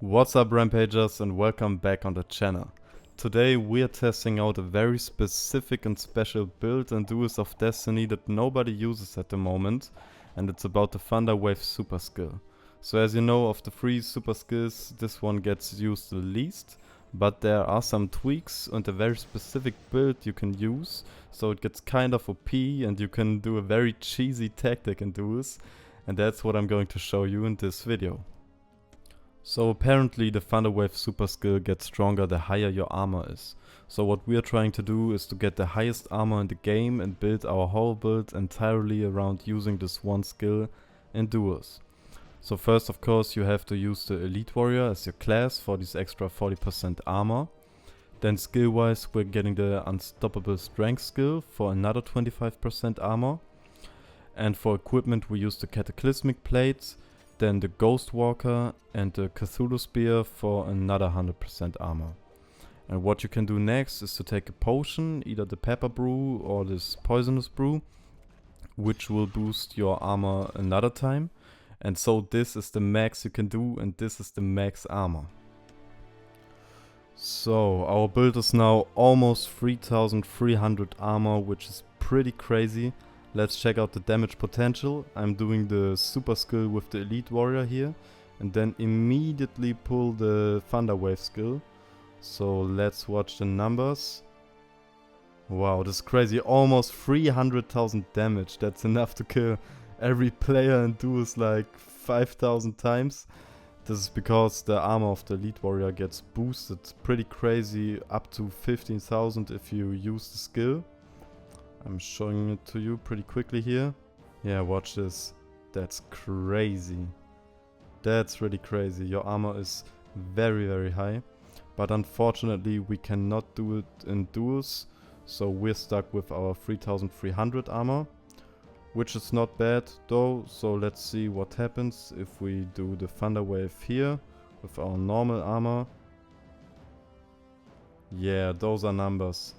What's up, Rampagers, and welcome back on the channel. Today we are testing out a very specific and special build and Duels of Destiny that nobody uses at the moment, and it's about the Thunder Wave super skill. So as you know, of the 3 super skills, this one gets used the least, but there are some tweaks and a very specific build you can use, so it gets kind of OP and you can do a very cheesy tactic in Duels, and that's what I'm going to show you in this video. So apparently the Thunder Wave super skill gets stronger the higher your armor is. So what we are trying to do is to get the highest armor in the game and build our whole build entirely around using this one skill in Duels. So first, of course, you have to use the Elite Warrior as your class for this extra 40% armor. Then skill wise we're getting the Unstoppable Strength skill for another 25% armor. And for equipment we use the Cataclysmic Plates, then the Ghost Walker and the Cthulhu Spear for another 100% armor. And what you can do next is to take a potion, either the Pepper Brew or this Poisonous Brew, which will boost your armor another time. And so this is the max you can do, and this is the max armor. So our build is now almost 3300 armor, which is pretty crazy. Let's check out the damage potential. I'm doing the super skill with the Elite Warrior here, and then immediately pull the Thunder Wave skill. So let's watch the numbers. Wow, this is crazy. Almost 300,000 damage. That's enough to kill every player in Duels like 5,000 times. This is because the armor of the Elite Warrior gets boosted pretty crazy, up to 15,000 if you use the skill. I'm showing it to you pretty quickly here. Yeah, watch this. That's crazy. That's really crazy. Your armor is very high. But unfortunately we cannot do it in Duels. So we're stuck with our 3300 armor. Which is not bad though. So let's see what happens if we do the Thunder Wave here with our normal armor. Yeah, those are numbers.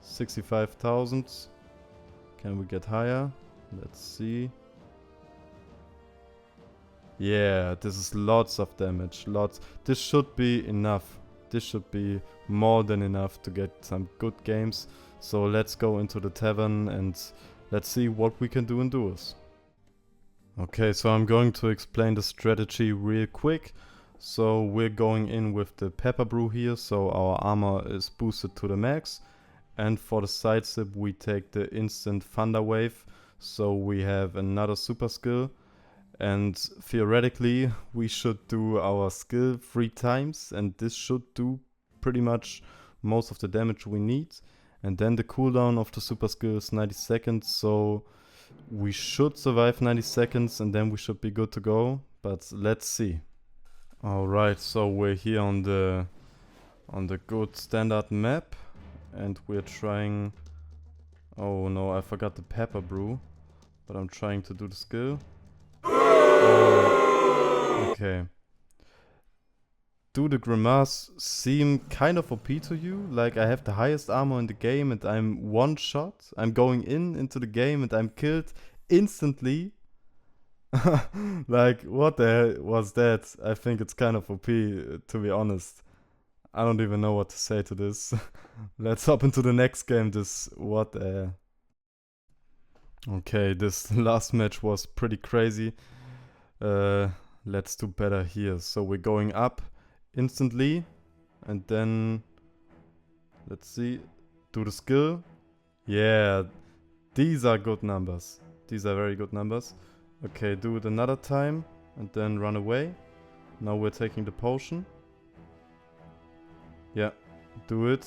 65,000. Can we get higher? Let's see. Yeah, this is lots of damage. Lots. This should be enough. This should be more than enough to get some good games. So let's go into the tavern and let's see what we can do in Duels. Okay, so I'm going to explain the strategy real quick. So we're going in with the Pepper Brew here, so our armor is boosted to the max. And for the side zip we take the instant Thunder Wave, so we have another super skill. And theoretically we should do our skill 3 times, and this should do pretty much most of the damage we need. And then the cooldown of the super skill is 90 seconds, so we should survive 90 seconds and then we should be good to go. But let's see. Alright, so we're here on the good standard map. And we're trying... Oh no, I forgot the Pepper Brew. But I'm trying to do the skill. Okay. Do the Grimace seem kind of OP to you? Like I have the highest armor in the game and I'm one shot. I'm going into the game and I'm killed instantly. Like what the hell was that? I think it's kind of OP, to be honest. I don't even know what to say to this. Let's hop into the next game. What Okay, this last match was pretty crazy. Let's do better here. So we're going up instantly. And then... Let's see. Do the skill. Yeah. These are good numbers. These are very good numbers. Okay, do it another time. And then run away. Now we're taking the potion. Yeah, do it.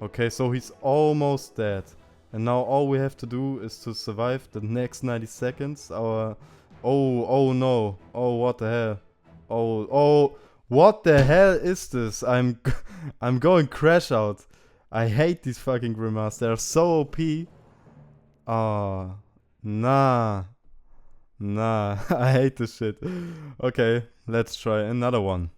Okay, so he's almost dead. And now all we have to do is to survive the next 90 seconds. Oh no. Oh, what the hell? Oh, what the hell is this? I'm going crash out. I hate these fucking Grimace. They're so OP. Ah, nah. I hate this shit. Okay, let's try another one.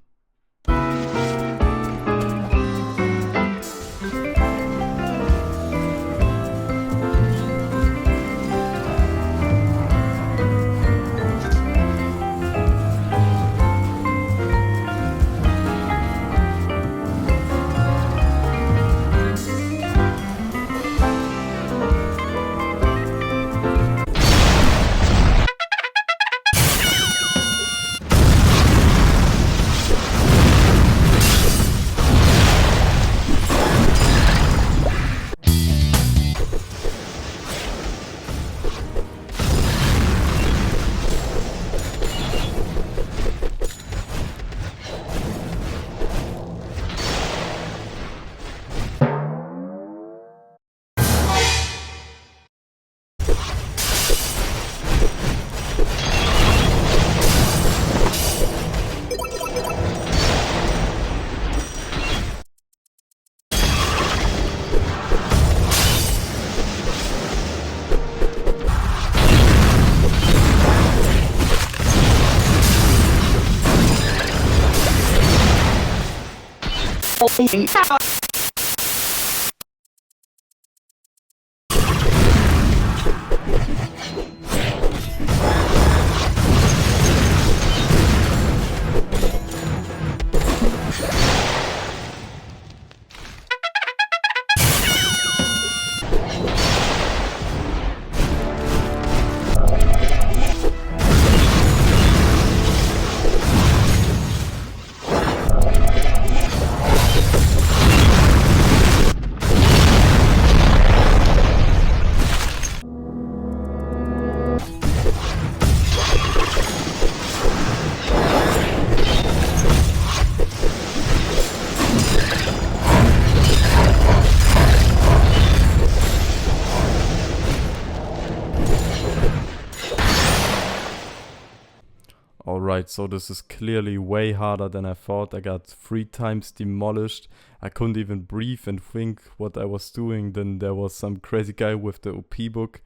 Alright, so this is clearly way harder than I thought. I got 3 times demolished. I couldn't even breathe and think what I was doing. Then there was some crazy guy with the OP book.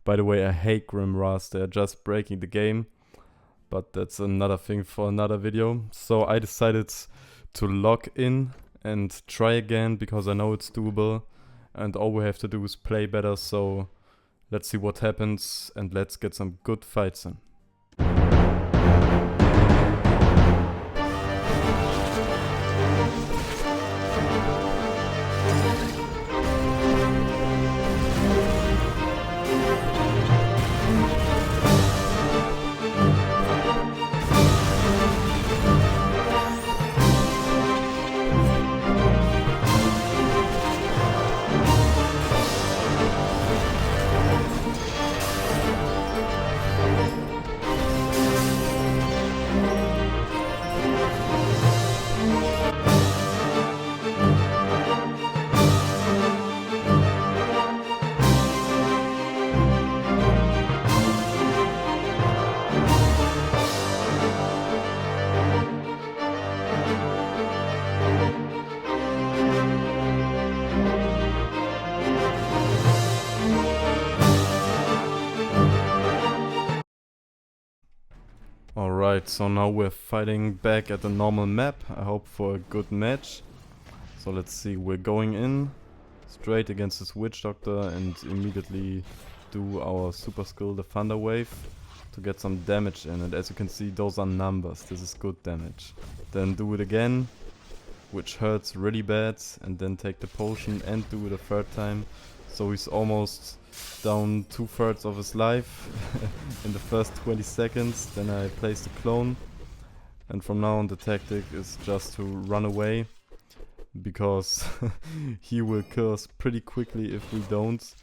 By the way, I hate Grimras. They're just breaking the game. But that's another thing for another video. So I decided to log in and try again because I know it's doable. And all we have to do is play better. So let's see what happens and let's get some good fights in. Alright, so now we're fighting back at the normal map. I hope for a good match. So let's see, we're going in straight against this Witch Doctor and immediately do our super skill, the Thunder Wave, to get some damage in. And as you can see, those are numbers. This is good damage. Then do it again, which hurts really bad, and then take the potion and do it a third time. So he's almost down 2/3 of his life in the first 20 seconds. Then I place the clone, and from now on the tactic is just to run away, because he will kill us pretty quickly if we don't.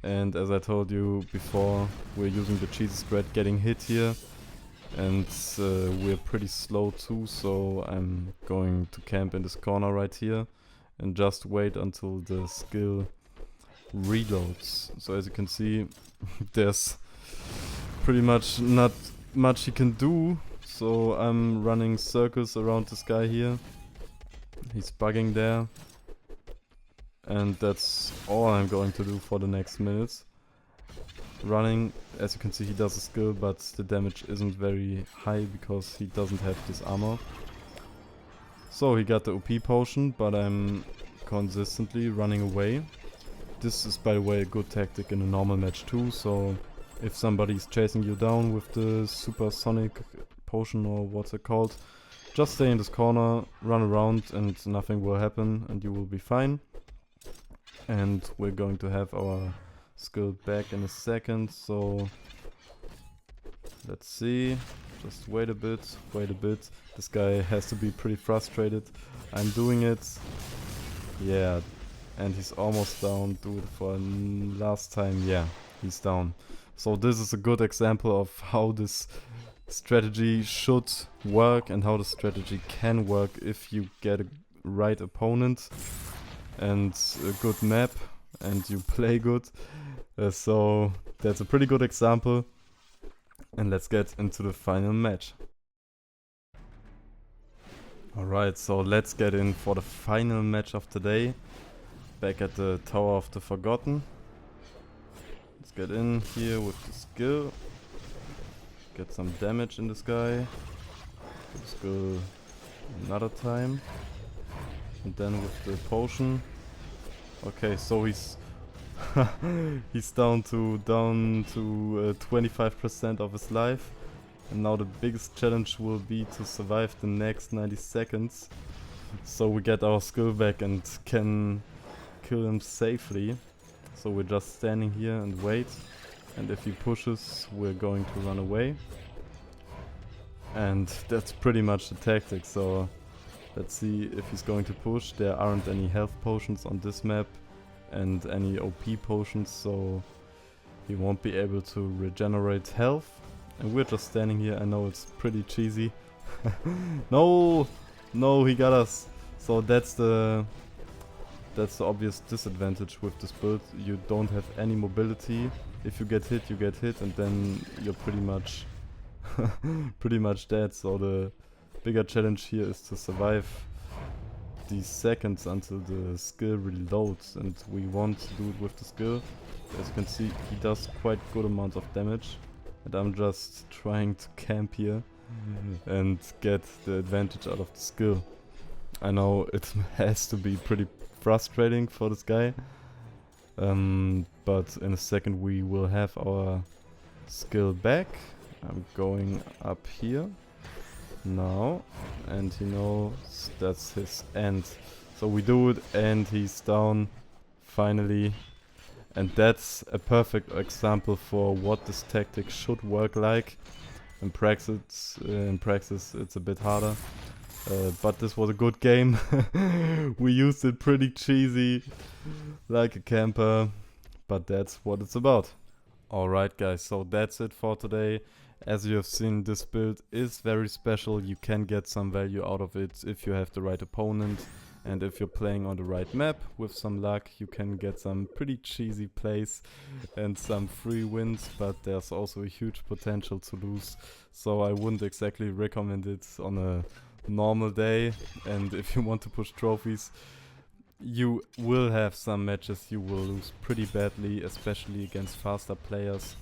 And as I told you before, we're using the cheesy spread getting hit here, and we're pretty slow too, so I'm going to camp in this corner right here and just wait until the skill reloads. So as you can see, there's pretty much not much he can do, so I'm running circles around this guy here. He's bugging there, and that's all I'm going to do for the next minutes. Running, as you can see, he does a skill, but the damage isn't very high because he doesn't have this armor. So he got the OP potion, but I'm consistently running away. This is, by the way, a good tactic in a normal match too, so if somebody's chasing you down with the supersonic potion or what's it called, just stay in this corner, run around and nothing will happen and you will be fine. And we're going to have our skill back in a second, so let's see. Just wait a bit, wait a bit. This guy has to be pretty frustrated. I'm doing it. Yeah. And he's almost down. Do it for last time. Yeah, he's down. So this is a good example of how this strategy should work and how the strategy can work if you get a right opponent and a good map and you play good. So that's a pretty good example. And let's get into the final match. Alright, so let's get in for the final match of the day. Back at the Tower of the Forgotten. Let's get in here with the skill. Get some damage in this guy. Skill another time. And then with the potion. Okay, so he's he's down to 25% of his life. And now the biggest challenge will be to survive the next 90 seconds. So we get our skill back and can kill him safely. So we're just standing here and wait. And if he pushes, we're going to run away. And that's pretty much the tactic. So let's see if he's going to push. There aren't any health potions on this map and any OP potions, so he won't be able to regenerate health. And we're just standing here. I know it's pretty cheesy. No, he got us. So that's the obvious disadvantage with this build. You don't have any mobility. If you get hit, and then you're pretty much dead. So the bigger challenge here is to survive these seconds until the skill reloads, and we want to do it with the skill. As you can see, he does quite good amount of damage, and I'm just trying to camp here and get the advantage out of the skill. I know it has to be pretty frustrating for this guy, but in a second we will have our skill back. I'm going up here now, and he knows that's his end. So we do it, and he's down finally. And that's a perfect example for what this tactic should work like. In practice it's a bit harder. But this was a good game. We used it pretty cheesy, like a camper, but that's what it's about. Alright guys, so that's it for today. As you have seen, this build is very special. You can get some value out of it if you have the right opponent, and if you're playing on the right map. With some luck you can get some pretty cheesy plays and some free wins, but there's also a huge potential to lose. So I wouldn't exactly recommend it on a normal day. And if you want to push trophies, you will have some matches you will lose pretty badly, especially against faster players,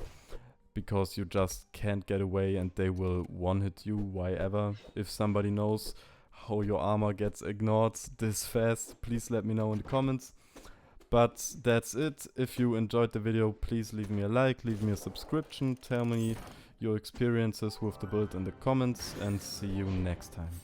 because you just can't get away and they will one-hit you. Why ever? If somebody knows how your armor gets ignored this fast, please let me know in the comments. But that's it. If you enjoyed the video, please leave me a like, leave me a subscription, tell me your experiences with the build in the comments, and see you next time.